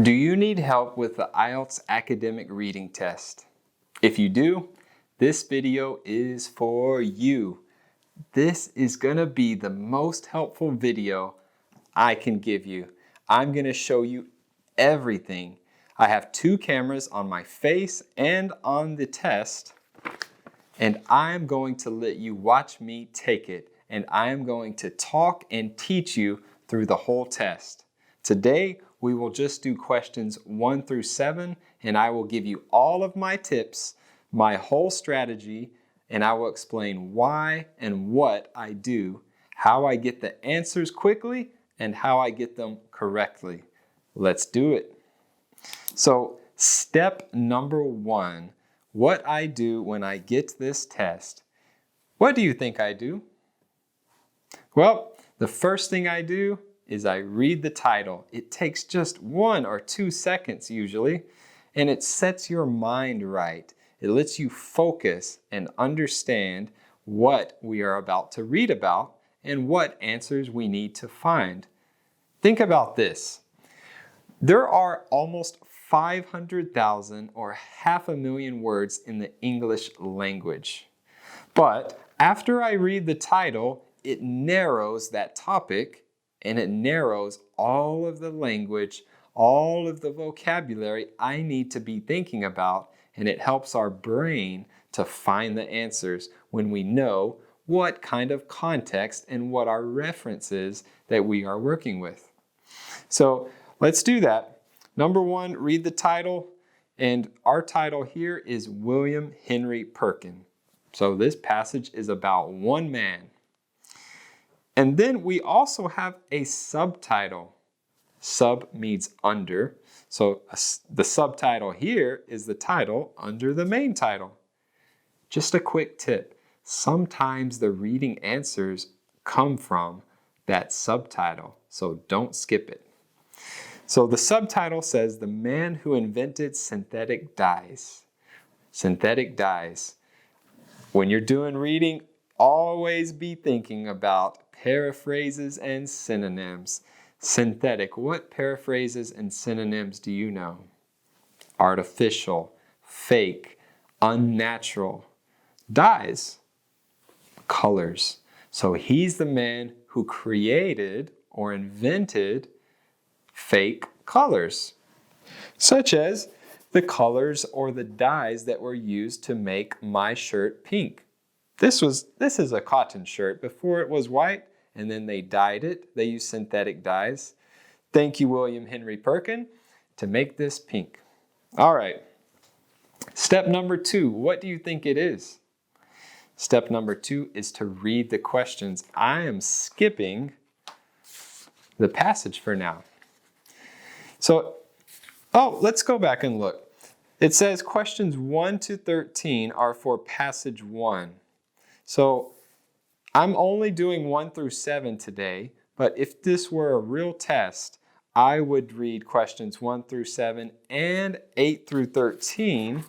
Do you need help with the IELTS Academic Reading Test? If you do, this video is for you. This is going to be the most helpful video I can give you. I'm going to show you everything. I have two cameras on my face and on the test, and I'm going to let you watch me take it, and I am going to talk and teach you through the whole test. Today, we will just do questions 1 through 7, and I will give you all of my tips, my whole strategy, and I will explain why and what I do, how I get the answers quickly, and how I get them correctly. Let's do it. So, step number 1, what I do when I get this test. What do you think I do? Well, the first thing I do is I read the title. It takes just 1 or 2 seconds usually, and it sets your mind right. It lets you focus and understand what we are about to read about and what answers we need to find. Think about this. There are almost 500,000 or 500,000 words in the English language. But after I read the title, it narrows that topic and it narrows all of the language, all of the vocabulary I need to be thinking about, and it helps our brain to find the answers when we know what kind of context and what our reference is that we are working with. So let's do that. Number 1, read the title, and our title here is William Henry Perkin. So this passage is about one man. And then we also have a subtitle. Sub means under. So the subtitle here is the title under the main title. Just a quick tip. Sometimes the reading answers come from that subtitle, so don't skip it. So the subtitle says, "The Man Who Invented Synthetic Dyes." Synthetic dyes. When you're doing reading, always be thinking about paraphrases and synonyms. Synthetic. What paraphrases and synonyms do you know? Artificial, fake, unnatural. Dyes, colors. So he's the man who created or invented fake colors, such as the colors or the dyes that were used to make my shirt pink. This is a cotton shirt. Before it was white, and then they dyed it. They used synthetic dyes. Thank you, William Henry Perkin, to make this pink. All right. Step number 2, what do you think it is? Step number 2 is to read the questions. I am skipping the passage for now. So, let's go back and look. It says questions 1 to 13 are for passage 1. So I'm only doing 1 through 7 today, but if this were a real test, I would read questions 1 through 7 and 8 through 13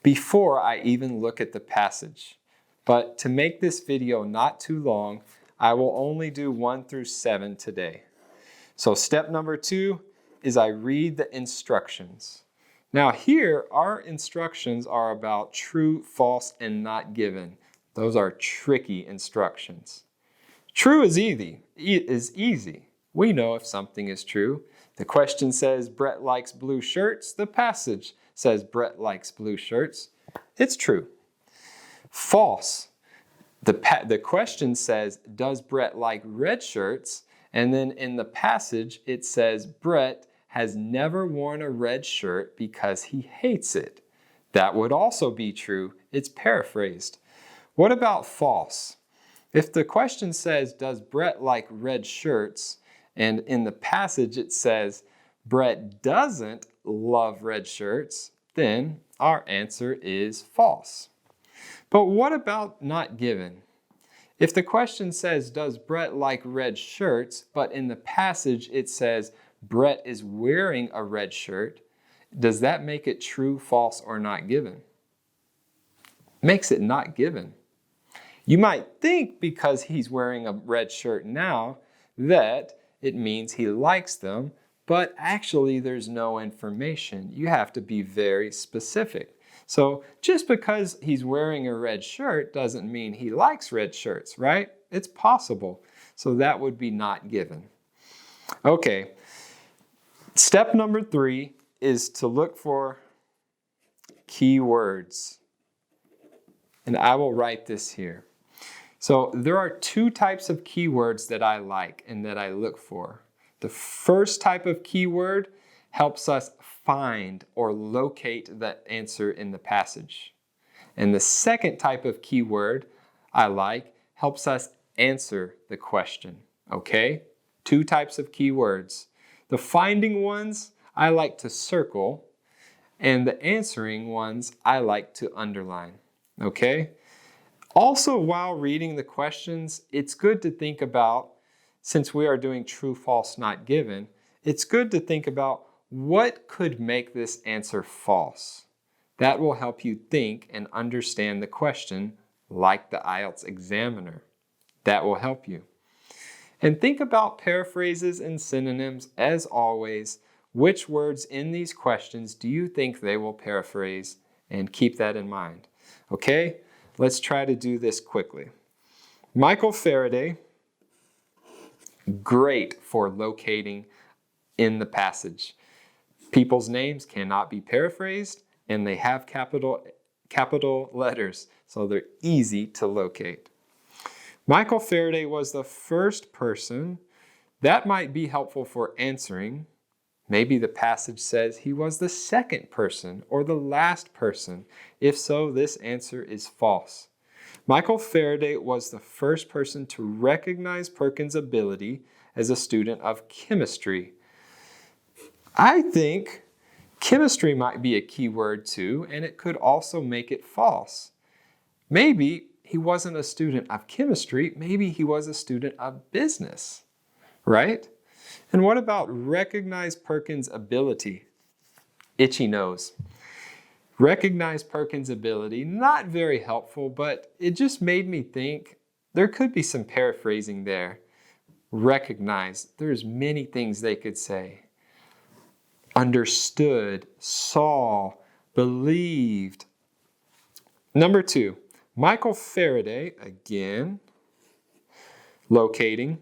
before I even look at the passage. But to make this video not too long, I will only do 1 through 7 today. So step number 2 is I read the instructions. Now here, our instructions are about true, false, and not given. Those are tricky instructions. True is easy. We know if something is true. The question says Brett likes blue shirts. The passage says Brett likes blue shirts. It's true. False. The question says, does Brett like red shirts? And then in the passage, it says Brett has never worn a red shirt because he hates it. That would also be true. It's paraphrased. What about false? If the question says, does Brett like red shirts? And in the passage it says, Brett doesn't love red shirts, then our answer is false. But what about not given? If the question says, does Brett like red shirts? But in the passage it says, Brett is wearing a red shirt, does that make it true, false, or not given? Makes it not given. You might think because he's wearing a red shirt now that it means he likes them, but actually there's no information. You have to be very specific. So just because he's wearing a red shirt doesn't mean he likes red shirts, right? It's possible. So that would be not given. Okay, step number 3 is to look for keywords. And I will write this here. So there are 2 types of keywords that I like and that I look for. The first type of keyword helps us find or locate the answer in the passage. And the second type of keyword I like helps us answer the question. Okay? 2 types of keywords. The finding ones I like to circle, and the answering ones I like to underline. Okay? Also, while reading the questions, it's good to think about, since we are doing true, false, not given, it's good to think about what could make this answer false. That will help you think and understand the question like the IELTS examiner. That will help you. And think about paraphrases and synonyms as always. Which words in these questions do you think they will paraphrase? And keep that in mind. Okay? Let's try to do this quickly. Michael Faraday, great for locating in the passage. People's names cannot be paraphrased, and they have capital letters, so they're easy to locate. Michael Faraday was the first person. That might be helpful for answering. Maybe the passage says he was the second person or the last person. If so, this answer is false. Michael Faraday was the first person to recognize Perkins' ability as a student of chemistry. I think chemistry might be a key word too, and it could also make it false. Maybe he wasn't a student of chemistry, maybe he was a student of business, right? And what about recognize Perkins' ability? Itchy nose. Recognize Perkins' ability, not very helpful, but it just made me think there could be some paraphrasing there. Recognize, there's many things they could say. Understood, saw, believed. Number 2, Michael Faraday, again, locating,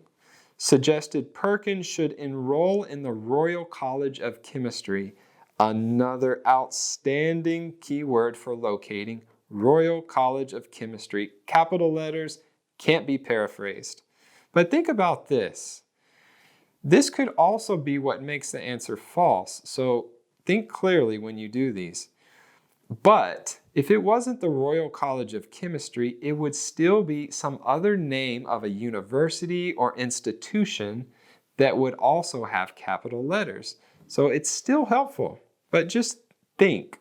suggested Perkins should enroll in the Royal College of Chemistry. Another outstanding keyword for locating, Royal College of Chemistry. Capital letters, can't be paraphrased. But think about this. This could also be what makes the answer false, so think clearly when you do these. But if it wasn't the Royal College of Chemistry, it would still be some other name of a university or institution that would also have capital letters. So it's still helpful, but just think.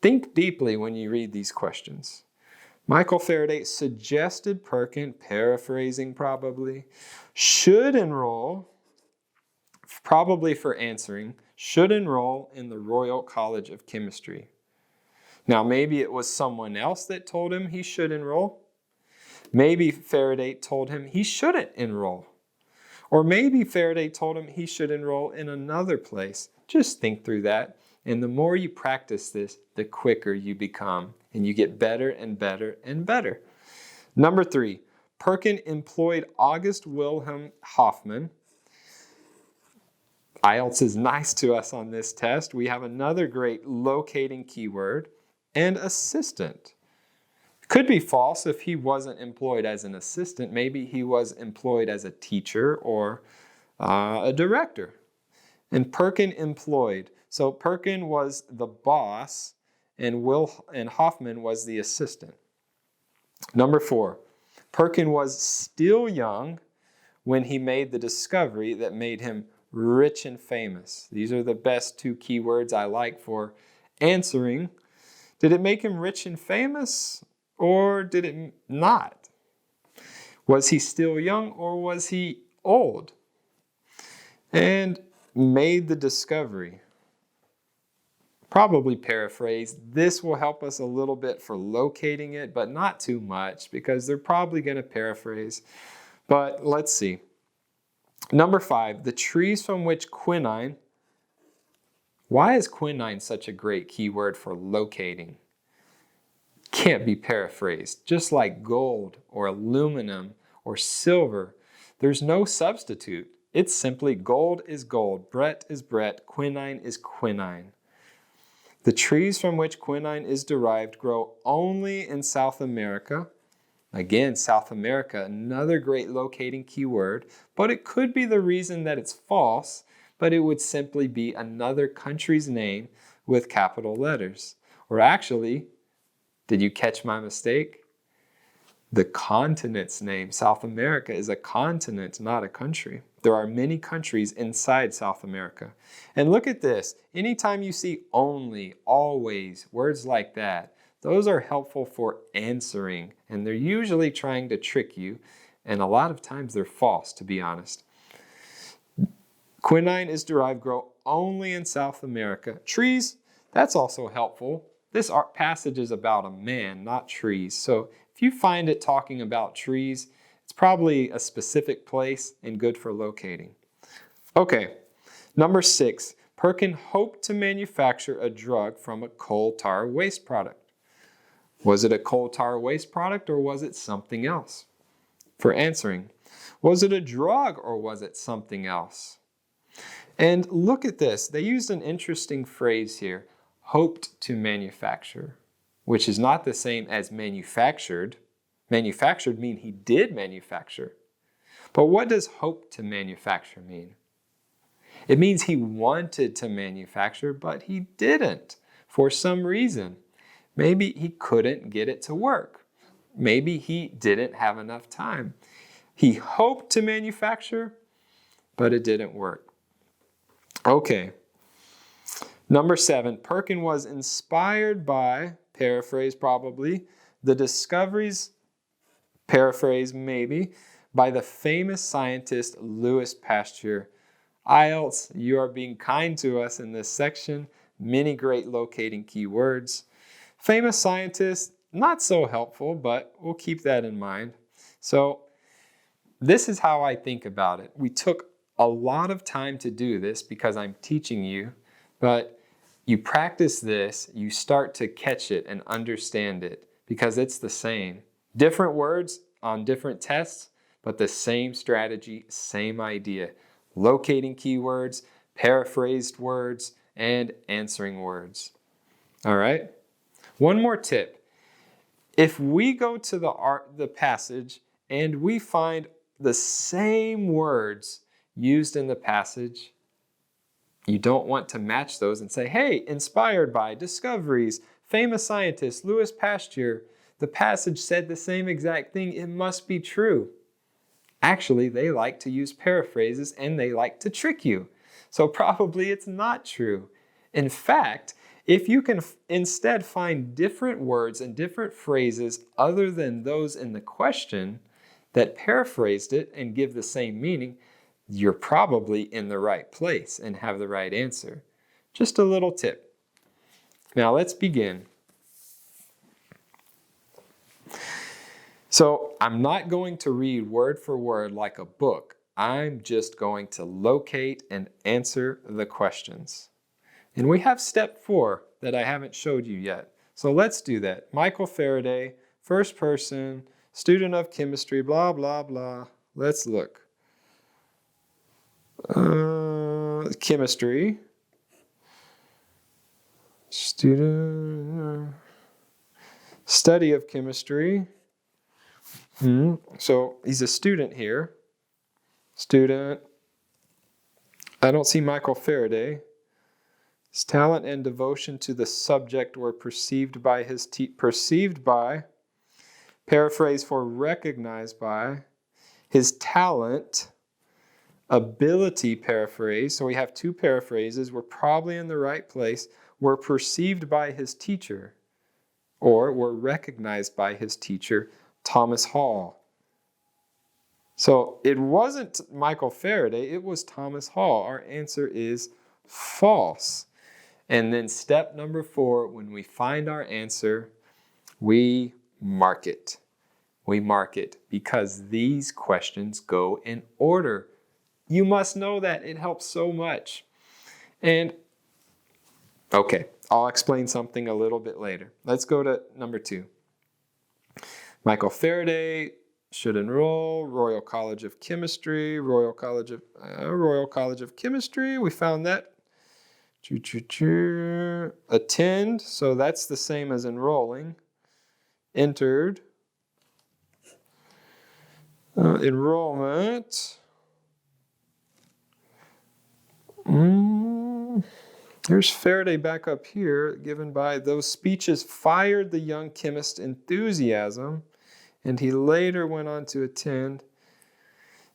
Think deeply when you read these questions. Michael Faraday suggested Perkins, paraphrasing probably, should enroll, probably for answering, should enroll in the Royal College of Chemistry. Now, maybe it was someone else that told him he should enroll. Maybe Faraday told him he shouldn't enroll. Or maybe Faraday told him he should enroll in another place. Just think through that. And the more you practice this, the quicker you become. And you get better and better and better. Number 3, Perkins employed August Wilhelm Hoffman. IELTS is nice to us on this test. We have another great locating keyword, and assistant. Could be false if he wasn't employed as an assistant. Maybe he was employed as a teacher or a director. And Perkins employed. So Perkins was the boss and Hoffman was the assistant. Number 4, Perkins was still young when he made the discovery that made him rich and famous. These are the best 2 keywords I like for answering. Did it make him rich and famous, or did it not? Was he still young, or was he old? And made the discovery. Probably paraphrased. This will help us a little bit for locating it, but not too much, because they're probably going to paraphrase. But let's see. Number 5, the trees from which quinine, Why is quinine such a great keyword for locating? Can't be paraphrased. Just like gold or aluminum or silver, there's no substitute. It's simply gold is gold, Brett is Brett, quinine is quinine. The trees from which quinine is derived grow only in South America. Again, South America, another great locating keyword, but it could be the reason that it's false, but it would simply be another country's name with capital letters. Or actually, did you catch my mistake? The continent's name, South America, is a continent, not a country. There are many countries inside South America. And look at this. Anytime you see only, always, words like that, those are helpful for answering. And they're usually trying to trick you. And a lot of times they're false, to be honest. Quinine is derived grow only in South America. Trees, that's also helpful. This passage is about a man, not trees. So if you find it talking about trees, it's probably a specific place and good for locating. Okay, number 6. Perkin hoped to manufacture a drug from a coal tar waste product. Was it a coal tar waste product or was it something else? For answering, was it a drug or was it something else? And look at this. They used an interesting phrase here, hoped to manufacture, which is not the same as manufactured. Manufactured means he did manufacture. But what does hope to manufacture mean? It means he wanted to manufacture, but he didn't for some reason. Maybe he couldn't get it to work. Maybe he didn't have enough time. He hoped to manufacture, but it didn't work. Okay. Number 7, Perkin was inspired by, paraphrase probably, the discoveries, paraphrase maybe, by the famous scientist Louis Pasteur. IELTS, you are being kind to us in this section. Many great locating keywords. Famous scientist, not so helpful, but we'll keep that in mind. So this is how I think about it. We took a lot of time to do this because I'm teaching you, but you practice this, you start to catch it and understand it because it's the same. Different words on different tests, but the same strategy, same idea. Locating keywords, paraphrased words, and answering words. All right? One more tip. If we go to the passage and we find the same words used in the passage, you don't want to match those and say, hey, inspired by, discoveries, famous scientist, Louis Pasteur, the passage said the same exact thing, it must be true. Actually, they like to use paraphrases and they like to trick you. So probably it's not true. In fact, if you can instead find different words and different phrases other than those in the question that paraphrased it and give the same meaning, you're probably in the right place and have the right answer. Just a little tip. Now let's begin. So I'm not going to read word for word like a book. I'm just going to locate and answer the questions. And we have step 4 that I haven't showed you yet. So let's do that. Michael Faraday, first person, student of chemistry, blah, blah, blah. Let's look. Chemistry. Student. Study of chemistry. So he's a student here. Student. I don't see Michael Faraday. His talent and devotion to the subject were perceived by his paraphrase for recognized by, his talent, ability, paraphrase. So we have 2 paraphrases. We're probably in the right place. Were perceived by his teacher, or were recognized by his teacher, Thomas Hall. So it wasn't Michael Faraday, it was Thomas Hall. Our answer is false. And then step number 4, when we find our answer, we mark it. We mark it because these questions go in order. You must know that. It helps so much. And Okay, I'll explain something a little bit later. Let's go to number 2. Michael Faraday should enroll. Royal College of Chemistry. Royal College of Chemistry. We found that. Attend. So that's the same as enrolling. Entered. Enrollment. Here's Faraday back up here, given by those speeches fired the young chemist's enthusiasm, and he later went on to attend.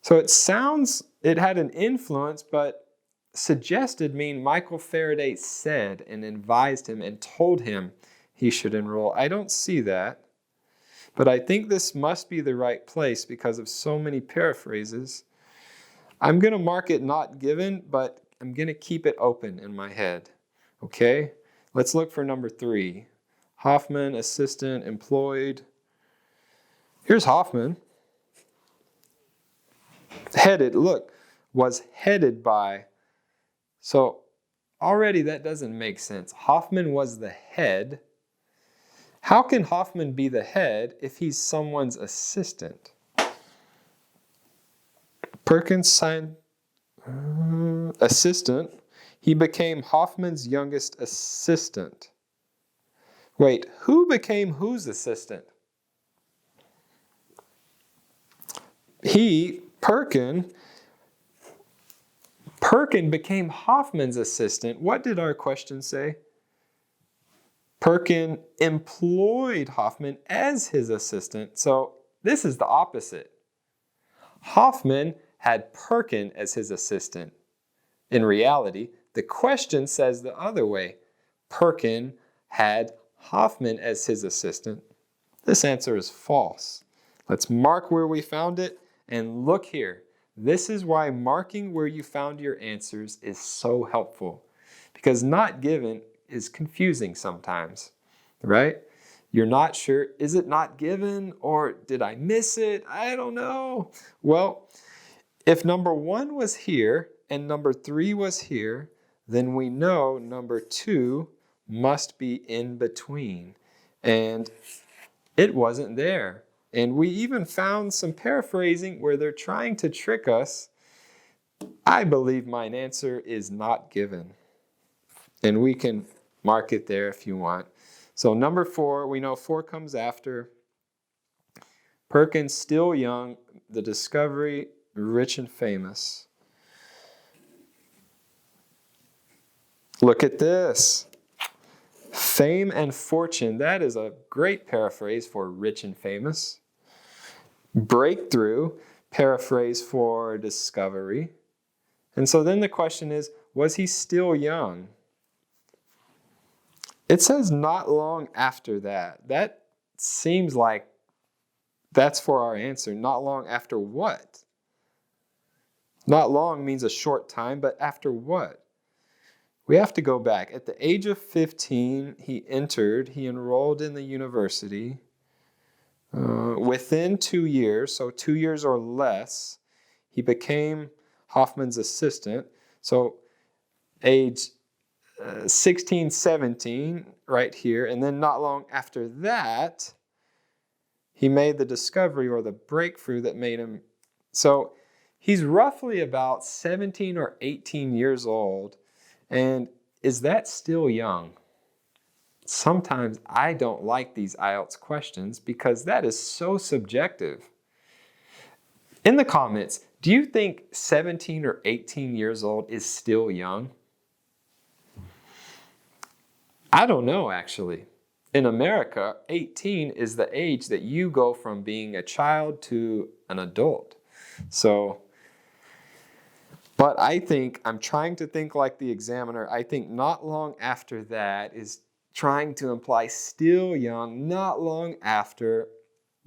So it sounds it had an influence, but suggested mean Michael Faraday said and advised him and told him he should enroll. I don't see that, but I think this must be the right place because of so many paraphrases. I'm going to mark it not given, but I'm going to keep it open in my head. Okay? Let's look for number 3. Hoffman, assistant, employed. Here's Hoffman. Headed, look, was headed by. So already that doesn't make sense. Hoffman was the head. How can Hoffman be the head if he's someone's assistant? Perkins signed assistant. He became Hoffman's youngest assistant. Wait, who became whose assistant? Perkin became Hoffman's assistant. What did our question say? Perkin employed Hoffman as his assistant. So this is the opposite. Hoffman had Perkin as his assistant. In reality, the question says the other way. Perkin had Hoffman as his assistant. This answer is false. Let's mark where we found it and look here. This is why marking where you found your answers is so helpful, because not given is confusing sometimes, right? You're not sure, is it not given or did I miss it? I don't know. Well, if number 1 was here and number 3 was here, then we know number 2 must be in between. And it wasn't there. And we even found some paraphrasing where they're trying to trick us. I believe my answer is not given. And we can mark it there if you want. So number 4, we know 4 comes after. Perkins, still young, the discovery, rich and famous. Look at this. Fame and fortune, that is a great paraphrase for rich and famous. Breakthrough, paraphrase for discovery. And so then the question is, was he still young? It says not long after that. That seems like that's for our answer. Not long after what? Not long means a short time, but after what? We have to go back. At the age of 15, he enrolled in the university. Within 2 years, so 2 years or less, he became Hoffman's assistant. So age 16, 17, right here. And then not long after that, he made the discovery or the breakthrough that made him. So he's roughly about 17 or 18 years old. And is that still young? Sometimes I don't like these IELTS questions because that is so subjective. In the comments, do you think 17 or 18 years old is still young? I don't know, actually. In America, 18 is the age that you go from being a child to an adult. But I think, I'm trying to think like the examiner, I think not long after that is trying to imply still young, not long after,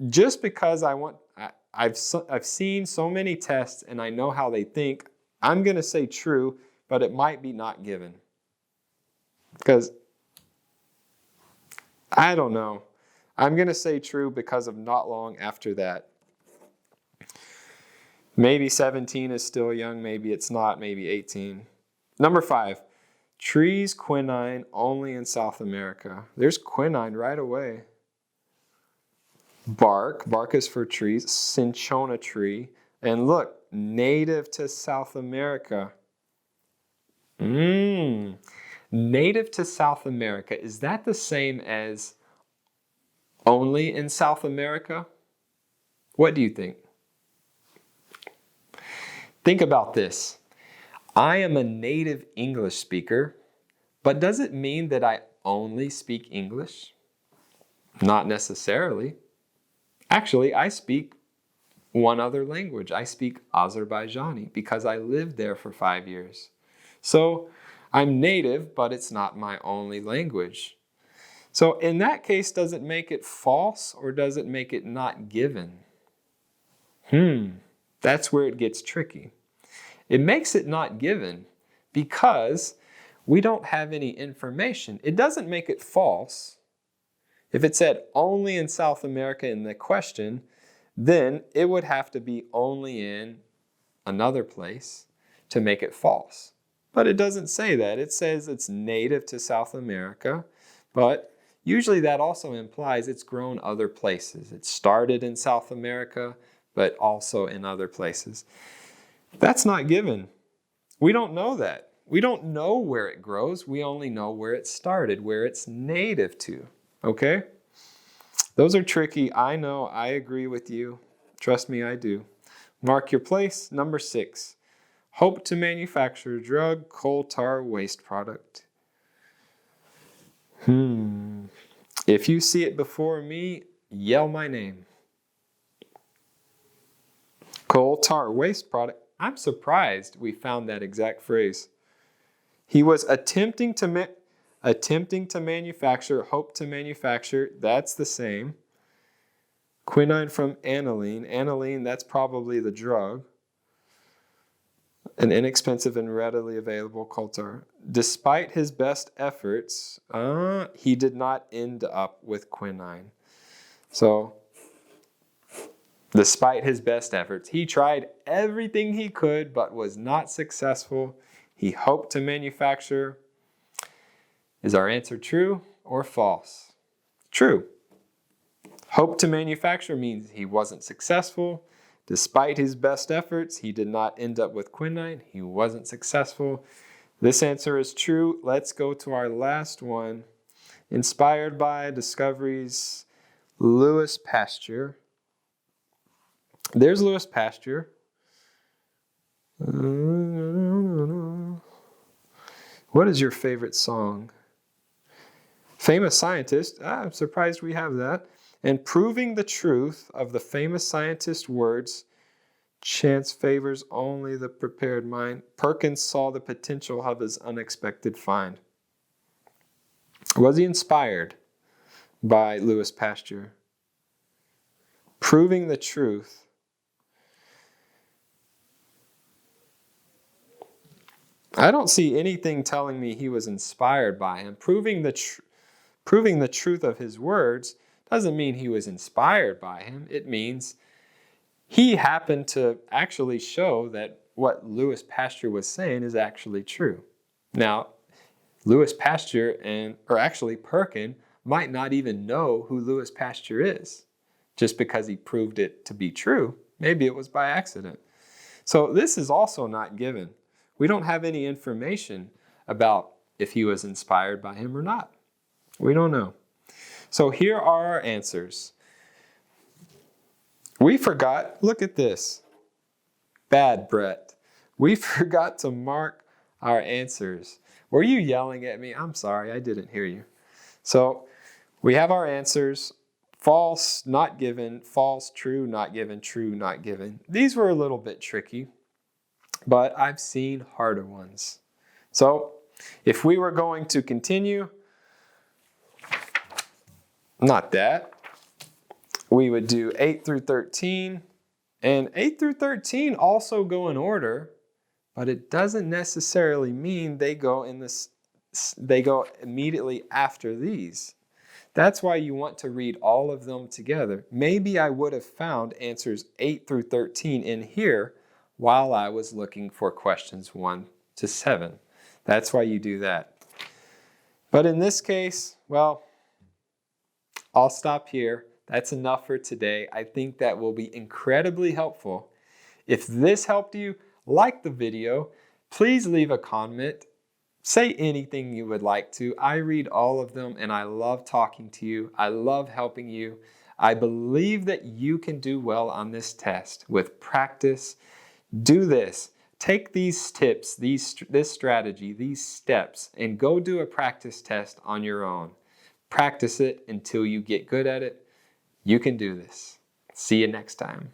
just because I've seen so many tests and I know how they think, I'm going to say true, but it might be not given. Because, I don't know. I'm going to say true because of not long after that. Maybe 17 is still young, maybe it's not, maybe 18. Number 5, Trees, quinine, only in South America. There's quinine right away. Bark is for trees, cinchona tree. And look, native to South America. Native to South America, is that the same as only in South America? What do you think? Think about this. I am a native English speaker, but does it mean that I only speak English? Not necessarily. Actually, I speak one other language. I speak Azerbaijani because I lived there for 5 years. So I'm native, but it's not my only language. So in that case, does it make it false or does it make it not given? That's where it gets tricky. It makes it not given because we don't have any information. It doesn't make it false. If it said only in South America in the question, then it would have to be only in another place to make it false. But it doesn't say that. It says it's native to South America, but usually that also implies it's grown other places. It started in South America, but also in other places. That's not given. We don't know that. We don't know where it grows. We only know where it started, where it's native to. Okay? Those are tricky. I know. I agree with you. Trust me, I do. Mark your place. Number 6. Hope to manufacture drug, coal tar, waste product. If you see it before me, yell my name. Coal tar waste product. I'm surprised we found that exact phrase. He was attempting to manufacture, hope to manufacture. That's the same. Quinine from aniline. Aniline, that's probably the drug. An inexpensive and readily available coal tar. Despite his best efforts, he did not end up with quinine. So, despite his best efforts, he tried everything he could but was not successful. He hoped to manufacture. Is our answer true or false? True. Hope to manufacture means he wasn't successful. Despite his best efforts, he did not end up with quinine. He wasn't successful. This answer is true. Let's go to our last one. Inspired by discoveries, Louis Pasteur. There's Louis Pasteur. What is your favorite song? Famous scientist. I'm surprised we have that. And proving the truth of the famous scientist's words, chance favors only the prepared mind. Perkins saw the potential of his unexpected find. Was he inspired by Louis Pasteur? Proving the truth. I don't see anything telling me he was inspired by him. Proving the truth of his words doesn't mean he was inspired by him. It means he happened to actually show that what Louis Pasteur was saying is actually true. Now, Louis Pasteur or actually Perkin might not even know who Louis Pasteur is just because he proved it to be true. Maybe it was by accident. So this is also not given. We don't have any information about if he was inspired by him or not. We don't know. So here are our answers. We forgot, look at this. Bad, Brett. We forgot to mark our answers. Were you yelling at me? I'm sorry, I didn't hear you. So we have our answers. False, not given. False, true, not given. True, not given. These were a little bit tricky, but I've seen harder ones. So if we were going to continue, not that, we would do 8 through 13. And 8 through 13 also go in order, but it doesn't necessarily mean they go immediately after these. That's why you want to read all of them together. Maybe I would have found answers 8 through 13 in here while I was looking for questions 1 to 7. That's why you do that. But in this case, well, I'll stop here. That's enough for today. I think that will be incredibly helpful. If this helped you, like the video. Please leave a comment. Say anything you would like to. I read all of them and I love talking to you. I love helping you. I believe that you can do well on this test with practice. Do this. Take these tips, this strategy, these steps, and go do a practice test on your own. Practice it until you get good at it. You can do this. See you next time.